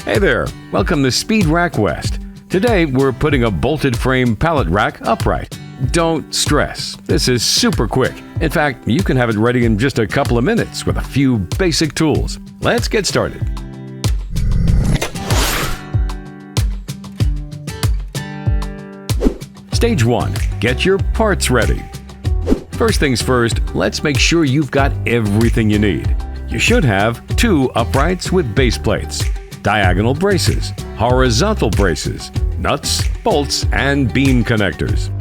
Hey there, welcome to Speedrack West. Today we're putting a bolted frame pallet rack upright. Don't stress, this is super quick. In fact, you can have it ready in just a couple of minutes with a few basic tools. Let's get started. Stage 1. Get your parts ready. First things first, let's make sure you've got everything you need. You should have 2 uprights with base plates, diagonal braces, horizontal braces, nuts, bolts, and beam connectors.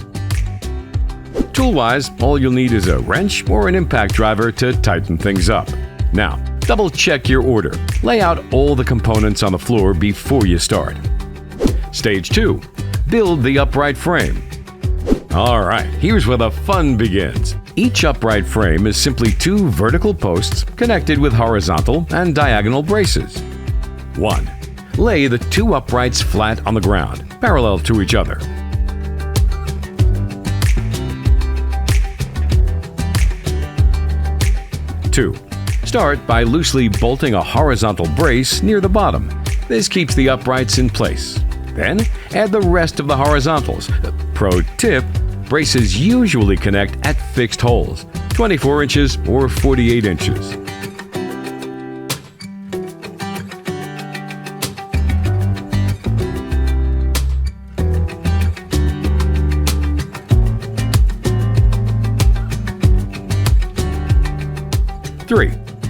Tool-wise, all you'll need is a wrench or an impact driver to tighten things up. Now, double-check your order. Lay out all the components on the floor before you start. Stage 2. Build the upright frame. Alright, here's where the fun begins. Each upright frame is simply 2 vertical posts connected with horizontal and diagonal braces. 1. Lay the 2 uprights flat on the ground, parallel to each other. 2. Start by loosely bolting a horizontal brace near the bottom. This keeps the uprights in place. Then, add the rest of the horizontals. Pro tip, braces usually connect at fixed holes, 24 inches or 48 inches.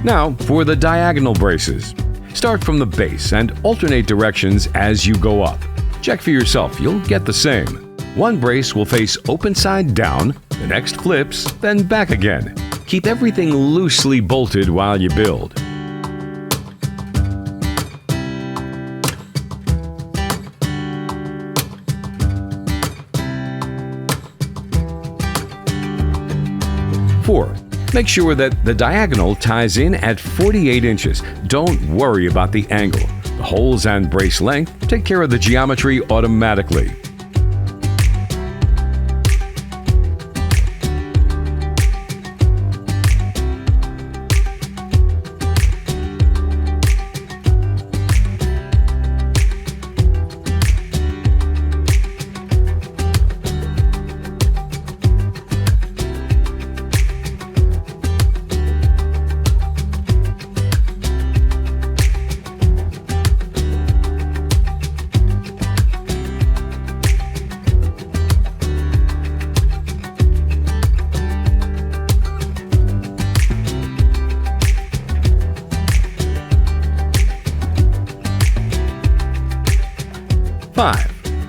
Now for the diagonal braces. Start from the base and alternate directions as you go up. Check for yourself, you'll get the same. One brace will face open side down, the next flips, then back again. Keep everything loosely bolted while you build. Make sure that the diagonal ties in at 48 inches. Don't worry about the angle. The holes and brace length take care of the geometry automatically.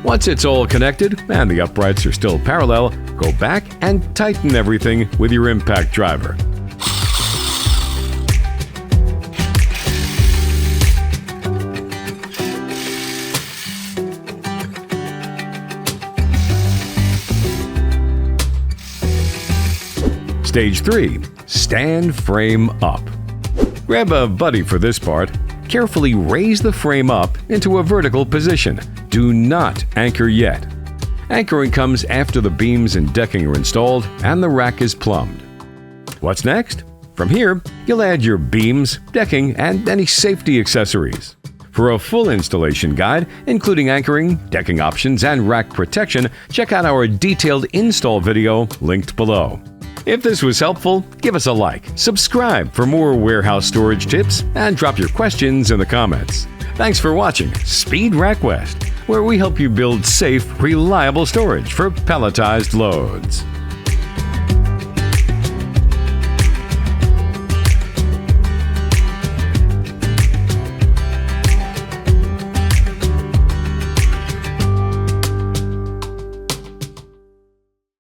Once it's all connected and the uprights are still parallel, go back and tighten everything with your impact driver. Stage 3. Stand frame up. Grab a buddy for this part. Carefully raise the frame up into a vertical position. Do not anchor yet. Anchoring comes after the beams and decking are installed and the rack is plumbed. What's next? From here, you'll add your beams, decking, and any safety accessories. For a full installation guide, including anchoring, decking options, and rack protection, check out our detailed install video linked below. If this was helpful, give us a like, subscribe for more warehouse storage tips, and drop your questions in the comments. Thanks for watching Speedrack West, where we help you build safe, reliable storage for palletized loads.